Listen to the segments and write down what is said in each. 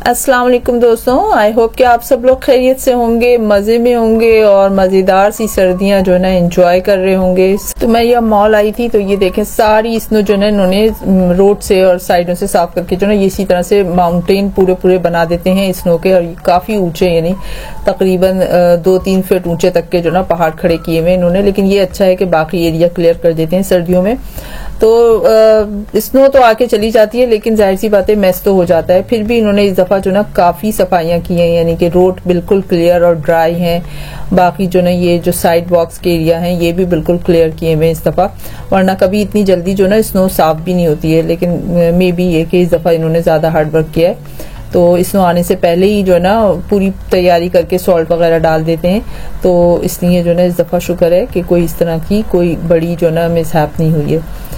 अस्सलाम वालेकुम दोस्तों, आई होप कि आप सब लोग खैरियत से होंगे, मजे में होंगे और मजेदार सी सर्दियां जो है ना एंजॉय कर रहे होंगे। तो मैं यह मॉल आई थी, तो ये देखें सारी स्नो जो है इन्होंने रोड से और साइडों से साफ करके जो है ये इसी तरह से माउंटेन पूरे बना देते हैं स्नो के, और काफी ऊंचे यानी तकरीबन 2-3 फीट ऊंचे तक के जो ना पहाड़ खड़े किए हुए इन्होंने। लेकिन ये अच्छा है कि बाकी एरिया क्लियर कर देते हैं सर्दियों में। तो स्नो तो आके चली जाती है, लेकिन जाहिर सी बात है मेस तो हो जाता है। फिर भी इन्होंने इस दफा जो ना काफी सफाइयां की हैं, यानी कि रोड बिल्कुल क्लियर और ड्राई हैं। बाकी जो ना ये जो साइड वॉक्स के एरिया हैं ये भी बिल्कुल क्लियर किए हुए इस दफा, वरना कभी इतनी जल्दी जो ना स्नो साफ भी नहीं होती है। लेकिन मे बी ये कि इस दफा इन्होंने ज्यादा हार्ड वर्क किया है, तो स्नो आने से पहले ही जो है ना पूरी तैयारी करके सॉल्ट वगैरह डाल देते हैं। तो इसलिए जो ना इस दफा शुक्र है कि कोई इस तरह की कोई बड़ी जो ना मिसहैप नहीं हुई है।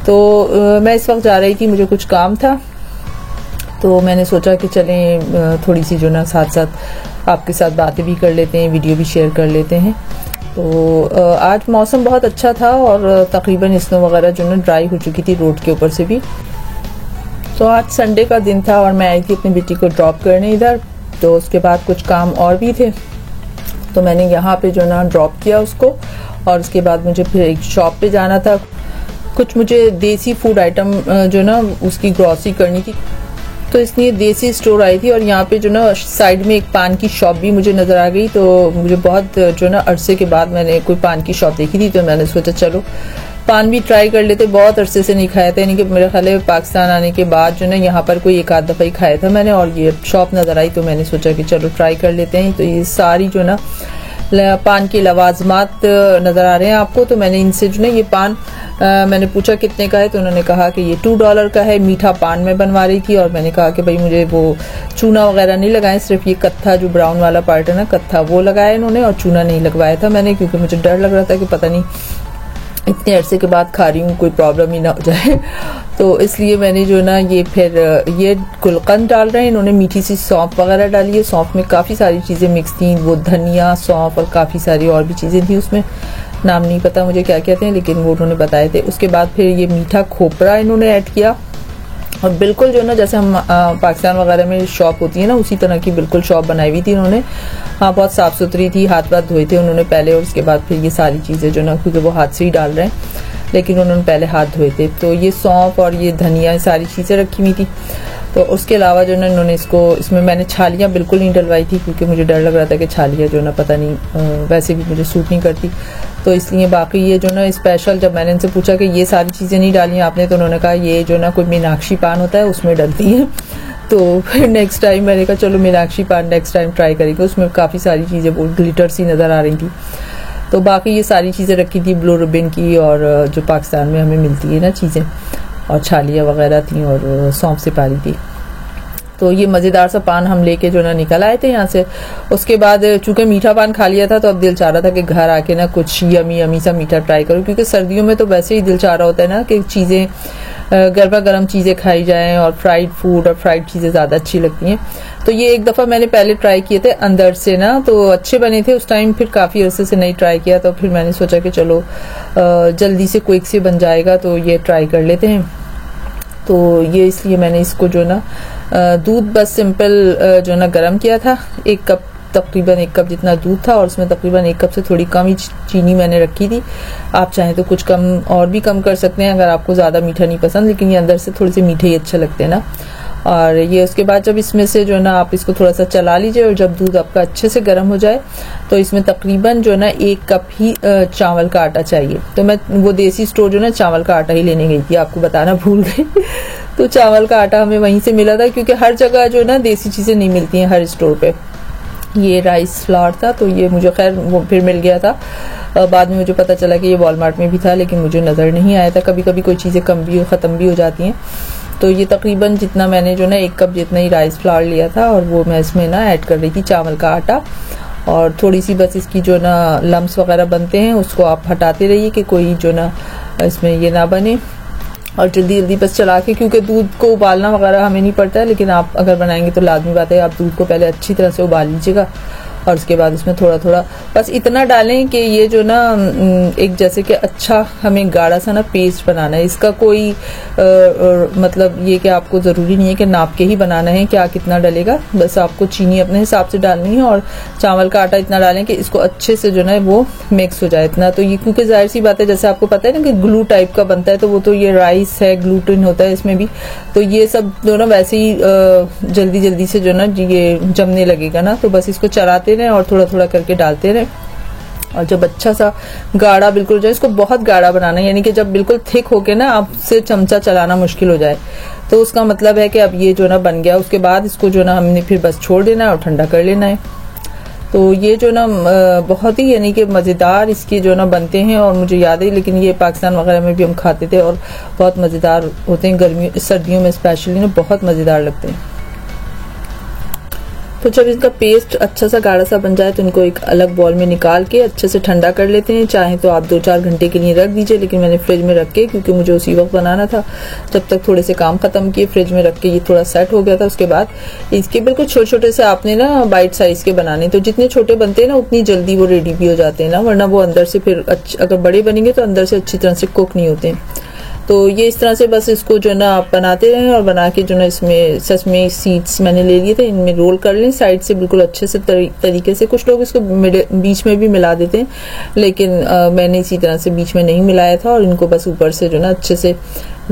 तो मैं इस वक्त जा रही थी, मुझे कुछ काम था, तो मैंने सोचा कि चलें थोड़ी सी जो ना साथ साथ आपके साथ बातें भी कर लेते हैं, वीडियो भी शेयर कर लेते हैं। तो आज मौसम बहुत अच्छा था और तकरीबन स्नो वगैरह जो ना ड्राई हो चुकी थी रोड के ऊपर से भी। तो आज संडे का दिन था और मैं आई थी अपनी बेटी को ड्रॉप करने इधर। तो उसके बाद कुछ काम और भी थे, तो मैंने यहाँ पे जो ना ड्रॉप किया उसको, और उसके बाद मुझे फिर एक शॉप पे जाना था। कुछ मुझे देसी फूड आइटम जो ना उसकी ग्रॉसरी करनी थी, तो इसलिए देसी स्टोर आई थी। और यहाँ पे जो ना साइड में एक पान की शॉप भी मुझे नजर आ गई। तो मुझे बहुत जो ना अरसे के बाद मैंने कोई पान की शॉप देखी थी, तो मैंने सोचा चलो पान भी ट्राई कर लेते। बहुत अरसे से नहीं खाया था, यानी कि मेरे ख्याल है पाकिस्तान आने के बाद जो ना यहाँ पर कोई एक आध दफा ही खाया था मैंने, और ये शॉप नजर आई तो मैंने सोचा कि चलो ट्राई कर लेते हैं। तो ये सारी जो ना पान के लवाजमात नजर आ रहे हैं आपको। तो मैंने इनसे जो ना ये पान मैंने पूछा कितने का है, तो उन्होंने कहा कि ये $2 का है। मीठा पान में बनवा रही थी, और मैंने कहा कि भाई मुझे वो चूना वगैरह नहीं लगाए, सिर्फ ये कत्था जो ब्राउन वाला पार्ट है ना कत्था वो लगाया इन्होंने, और चूना नहीं लगवाया था मैंने, क्योंकि मुझे डर लग रहा था कि पता नहीं इतने अरसे के बाद खा रही हूँ कोई प्रॉब्लम ही ना हो जाए। तो इसलिए मैंने जो ना ये फिर ये गुलकंद डाल रहे हैं इन्होंने, मीठी सी सौंफ वगैरह डाली है। सौंफ में काफ़ी सारी चीज़ें मिक्स थी, वो धनिया सौंफ और काफ़ी सारी और भी चीज़ें थी उसमें, नाम नहीं पता मुझे क्या कहते हैं, लेकिन वो उन्होंने बताए थे। उसके बाद फिर ये मीठा खोपरा इन्होंने ऐड किया, और बिल्कुल जो ना जैसे हम पाकिस्तान वगैरह में शॉप होती है ना उसी तरह की बिल्कुल शॉप बनाई हुई थी इन्होंने। हाँ, बहुत साफ सुथरी थी, हाथ वाथ धोए थे उन्होंने पहले, और उसके बाद फिर ये सारी चीज़ें जो ना, क्योंकि वो हाथ से ही डाल रहे हैं, लेकिन उन्होंने पहले हाथ धोए थे। तो ये सौंफ और ये धनिया सारी चीज़ें रखी हुई थी। तो उसके अलावा जो ना इन्होंने इसमें मैंने छालियाँ बिल्कुल नहीं डलवाई थी, क्योंकि मुझे डर लग रहा था कि छालियाँ जो ना पता नहीं वैसे भी मुझे सूट नहीं करती। तो इसलिए बाकी ये जो ना स्पेशल, जब मैंने इनसे पूछा कि ये सारी चीज़ें नहीं डाली आपने, तो उन्होंने कहा ये जो ना कोई मीनाक्षी पान होता है उसमें डलती है। तो फिर नेक्स्ट टाइम मैंने कहा चलो मीनाक्षी पान नेक्स्ट टाइम ट्राई करेंगे। उसमें काफ़ी सारी चीज़ें वो ग्लिटर सी नज़र आ रही थी। तो बाकी ये सारी चीज़ें रखी थी ब्लू रिबन की, और जो पाकिस्तान में हमें मिलती है ना चीज़ें, और छालियाँ वगैरह थी, और सौंफ से पारी थी। तो ये मज़ेदार सा पान हम लेके जो ना निकल आए थे यहाँ से। उसके बाद चूंकि मीठा पान खा लिया था, तो अब दिल चाह रहा था कि घर आके ना कुछ यमी सा मीठा ट्राई करूँ, क्योंकि सर्दियों में तो वैसे ही दिल चाह रहा होता है ना कि चीज़ें गर्मा गर्म चीज़ें खाई जाएं, और फ्राइड फूड और फ्राइड चीज़ें ज़्यादा अच्छी लगती हैं। तो ये एक दफ़ा मैंने पहले ट्राई किए थे अंदर से ना, तो अच्छे बने थे उस टाइम, फिर काफ़ी अरसे से नहीं ट्राई किया, तो फिर मैंने सोचा कि चलो जल्दी से क्विक से बन जाएगा तो ये ट्राई कर लेते हैं। तो ये इसलिए मैंने इसको जो ना दूध बस सिंपल जो ना गर्म किया था, तकरीबन 1 कप जितना दूध था, और उसमें तकरीबन 1 कप से थोड़ी कम ही चीनी मैंने रखी थी। आप चाहें तो कुछ कम और भी कम कर सकते हैं अगर आपको ज़्यादा मीठा नहीं पसंद, लेकिन ये अंदर से थोड़े से मीठे ही अच्छे लगते हैं ना। और ये उसके बाद जब इसमें से जो ना आप इसको थोड़ा सा चला लीजिए, और जब दूध आपका अच्छे से गर्म हो जाए, तो इसमें तकरीबन जो ना 1 कप ही चावल का आटा चाहिए। तो मैं वो देसी स्टोर जो ना चावल का आटा ही लेने गई थी, आपको बताना भूल गई। तो चावल का आटा हमें वहीं से मिला था, क्योंकि हर जगह जो ना देसी चीज़ें नहीं मिलती हैं हर स्टोर पे। ये राइस फ्लावर था, तो ये मुझे खैर वो फिर मिल गया था। बाद में मुझे पता चला कि ये वॉलमार्ट में भी था, लेकिन मुझे नज़र नहीं आया था। कभी कभी कोई चीज़ें कम भी ख़त्म भी हो जाती हैं। तो ये तकरीबन जितना मैंने जो ना 1 कप जितना ही राइस फ्लावर लिया था, और वो मैं इसमें ना ऐड कर रही थी चावल का आटा। और थोड़ी सी बस इसकी जो ना लम्स वगैरह बनते हैं उसको आप हटाते रहिए, कि कोई जो ना इसमें ये ना बने, और जल्दी जल्दी बस चला के, क्योंकि दूध को उबालना वगैरह हमें नहीं पड़ता है, लेकिन आप अगर बनाएंगे तो लाजमी बात है आप दूध को पहले अच्छी तरह से उबाल लीजिएगा, और उसके बाद इसमें थोड़ा थोड़ा बस इतना डालें कि ये जो ना एक जैसे कि अच्छा हमें गाढ़ा सा ना पेस्ट बनाना है। इसका कोई मतलब ये कि आपको ज़रूरी नहीं है कि नाप के ही बनाना है क्या कितना डलेगा, बस आपको चीनी अपने हिसाब से डालनी है और चावल का आटा इतना डालें कि इसको अच्छे से जो ना वो मिक्स हो जाए इतना। तो ये क्योंकि जाहिर सी बात है जैसे आपको पता है ना कि ग्लू टाइप का बनता है, तो वो तो ये राइस है, ग्लूटेन होता है इसमें भी, तो ये सब जो ना वैसे ही जल्दी जल्दी से जो ना ये जमने लगेगा ना। तो बस इसको चलाते रहें और थोड़ा थोड़ा करके डालते रहें और जब अच्छा सा गाढ़ा बिल्कुल जो है, इसको बहुत गाढ़ा बनाना है, यानी कि जब बिल्कुल थिक होके ना आपसे चमचा चलाना मुश्किल हो जाए तो उसका मतलब है कि अब ये जो ना बन गया। उसके बाद इसको जो ना हमने फिर बस छोड़ देना है और ठंडा कर लेना है। तो ये जो ना बहुत ही यानी कि मज़ेदार इसके जो ना बनते हैं और मुझे याद है, लेकिन ये पाकिस्तान वगैरह में भी हम खाते थे और बहुत मज़ेदार होते हैं, गर्मियों सर्दियों में स्पेशली ना बहुत मज़ेदार लगते हैं। तो जब इसका पेस्ट अच्छा सा गाढ़ा सा बन जाए तो इनको एक अलग बॉल में निकाल के अच्छे से ठंडा कर लेते हैं। चाहे तो आप 2-4 घंटे के लिए रख दीजिए, लेकिन मैंने फ्रिज में रख के, क्योंकि मुझे उसी वक्त बनाना था, जब तक थोड़े से काम खत्म किए फ्रिज में रख के ये थोड़ा सेट हो गया था। उसके बाद इसके बिल्कुल छोटे छोटे से आपने ना बाइट साइज के बनाने, तो जितने छोटे बनते हैं ना उतनी जल्दी वो रेडी भी हो जाते हैं ना, वरना वो अंदर से फिर अगर बड़े बनेंगे तो अंदर से अच्छी तरह से कुक नहीं होते। तो ये इस तरह से बस इसको जो ना आप बनाते रहें और बना के जो ना इसमें ससमी सीड्स मैंने ले लिए थे, इनमें रोल कर लें साइड से बिल्कुल अच्छे से तरीके से। कुछ लोग इसको बीच में भी मिला देते हैं, लेकिन मैंने इसी तरह से बीच में नहीं मिलाया था और इनको बस ऊपर से जो ना अच्छे से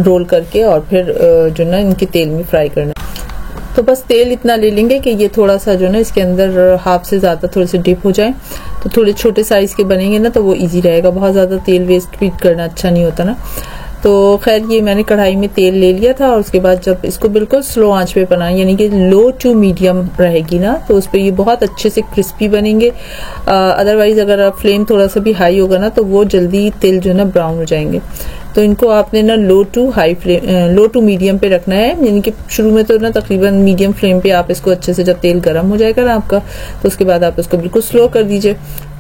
रोल करके और फिर जो ना इनके तेल में फ्राई करना। तो बस तेल इतना ले लेंगे कि ये थोड़ा सा जो ना इसके अंदर हाफ से ज़्यादा थोड़े से डिप हो जाए, तो थोड़े छोटे साइज़ के बनेंगे ना तो वो ईजी रहेगा। बहुत ज़्यादा तेल वेस्ट भी करना अच्छा नहीं होता ना। तो खैर ये मैंने कढ़ाई में तेल ले लिया था और उसके बाद जब इसको बिल्कुल स्लो आंच पे बनाएं, यानी कि लो टू मीडियम रहेगी ना, तो उस पर ये बहुत अच्छे से क्रिस्पी बनेंगे। अदरवाइज अगर फ्लेम थोड़ा सा भी हाई होगा ना तो वो जल्दी तिल जो ना ब्राउन हो जाएंगे। तो इनको आपने ना लो टू मीडियम पे रखना है, यानी कि शुरू में तो ना तकरीबन मीडियम फ्लेम पे आप इसको अच्छे से, जब तेल गर्म हो जाएगा ना आपका, तो उसके बाद आप इसको बिल्कुल स्लो कर दीजिए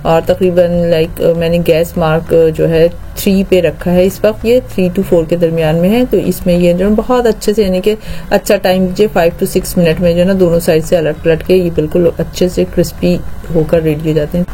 और तकरीबन मैंने गैस मार्क जो है 3 पे रखा है इस वक्त, ये 3 to 4 के दरमियान में है। तो इसमें ये जो बहुत अच्छे से यानी कि अच्छा टाइम दीजिए, 5 to 6 मिनट में जो ना दोनों साइड से अलट पलट के ये बिल्कुल अच्छे से क्रिस्पी होकर रेडी हो जाते हैं।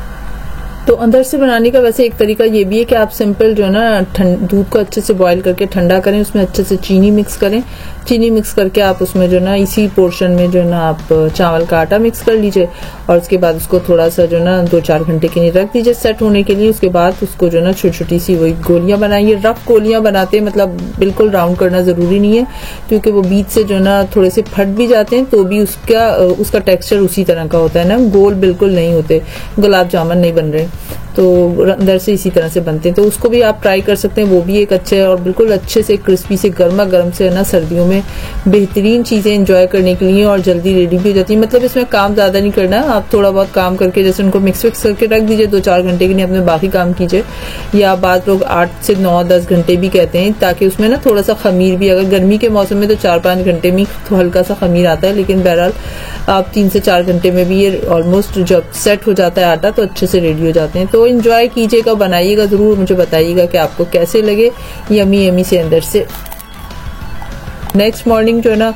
तो अंदर से बनाने का वैसे एक तरीका ये भी है कि आप सिंपल जो है ना दूध को अच्छे से बॉईल करके ठंडा करें, उसमें अच्छे से चीनी मिक्स करें। चीनी मिक्स करके आप उसमें जो ना इसी पोर्शन में जो ना आप चावल का आटा मिक्स कर लीजिए और उसके बाद उसको थोड़ा सा जो ना 2-4 घंटे के लिए रख दीजिए सेट होने के लिए। उसके बाद उसको जो ना छोटी छोटी सी वही गोलियां बनाइए। रफ गोलियां बनाते हैं, मतलब बिल्कुल राउंड करना जरूरी नहीं है, क्योंकि वो बीच से जो ना थोड़े से फट भी जाते हैं तो भी उसका टेक्सचर उसी तरह का होता है ना, गोल बिल्कुल नहीं होते, गुलाब जामुन नहीं बन रहे, तो अंदर से इसी तरह से बनते हैं। तो उसको भी आप ट्राई कर सकते हैं, वो भी एक अच्छे और बिल्कुल अच्छे से क्रिस्पी से गर्मा गर्म से ना सर्दियों में बेहतरीन चीजें एंजॉय करने के लिए और जल्दी रेडी भी हो जाती है। मतलब इसमें काम ज्यादा नहीं करना, आप थोड़ा बहुत काम करके जैसे उनको मिक्स करके रख दीजिए 2-4 घंटे के लिए, अपने बाकी काम कीजिए। या बाद लोग 8 से 9-10 घंटे भी कहते हैं, ताकि उसमें ना थोड़ा सा खमीर भी, अगर गर्मी के मौसम में तो 4-5 घंटे में तो हल्का सा खमीर आता है, लेकिन बहरहाल आप 3 से 4 घंटे में भी ये ऑलमोस्ट जब सेट हो जाता है आटा तो अच्छे से रेडी हो जाते हैं। तो एंजॉय कीजिएगा, बनाइएगा जरूर, मुझे बताइएगा कि आपको कैसे लगे, यमी यमी से अंदर से। नेक्स्ट मॉर्निंग जो है ना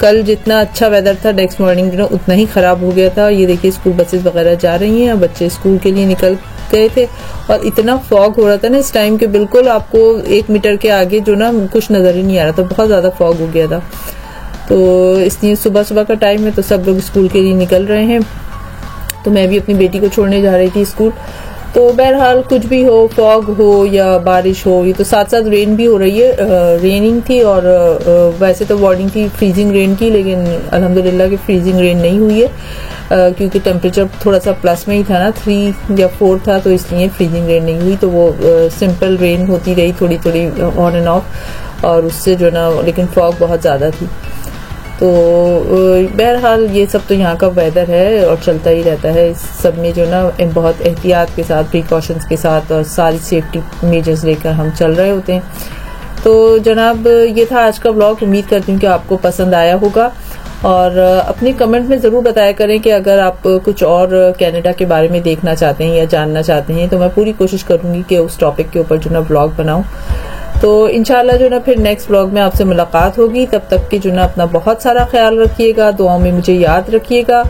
कल जितना अच्छा वेदर था नेक्स्ट मॉर्निंग जो ना उतना ही खराब हो गया था। ये देखिए स्कूल बसेस वगैरह जा रही हैं, बच्चे स्कूल के लिए निकल गए थे और इतना फॉग हो रहा था ना इस टाइम के, बिल्कुल आपको 1 मीटर के आगे जो ना कुछ नजर ही नहीं आ रहा था, बहुत ज्यादा फॉग हो गया था। तो इसलिए सुबह सुबह का टाइम है तो सब लोग स्कूल के लिए निकल रहे हैं, तो मैं भी अपनी बेटी को छोड़ने जा रही थी स्कूल। तो बहरहाल कुछ भी हो, फॉग हो या बारिश हो, ये तो साथ साथ रेन भी हो रही है, रेनिंग थी और वैसे तो वार्निंग थी फ्रीजिंग रेन की, लेकिन अल्हम्दुलिल्लाह कि फ्रीजिंग रेन नहीं हुई है, क्योंकि टेम्परेचर थोड़ा सा प्लस में ही था ना, 3 या 4 था, तो इसलिए फ्रीजिंग रेन नहीं हुई। तो वो सिंपल रेन होती रही थोड़ी थोड़ी ऑन एंड ऑफ, और उससे जो ना लेकिन फॉग बहुत ज़्यादा थी। तो बहरहाल ये सब तो यहाँ का वेदर है और चलता ही रहता है। इस सब में जो ना बहुत एहतियात के साथ, प्रिकॉशंस के साथ और सारी सेफ्टी मेजर्स लेकर हम चल रहे होते हैं। तो जनाब ये था आज का व्लॉग, उम्मीद करती हूँ कि आपको पसंद आया होगा और अपने कमेंट में ज़रूर बताया करें कि अगर आप कुछ और कनाडा के बारे में देखना चाहते हैं या जानना चाहते हैं तो मैं पूरी कोशिश करूँगी कि उस टॉपिक के ऊपर जो ना व्लॉग बनाऊँ। तो इंशाल्लाह जो ना फिर नेक्स्ट व्लॉग में आपसे मुलाकात होगी, तब तक की जो ना अपना बहुत सारा ख्याल रखिएगा, दुआओं में मुझे याद रखिएगा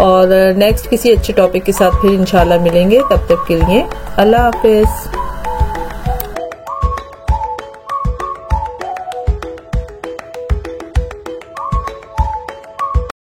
और नेक्स्ट किसी अच्छे टॉपिक के साथ फिर इंशाल्लाह मिलेंगे। तब तक के लिए अल्लाह हाफिज।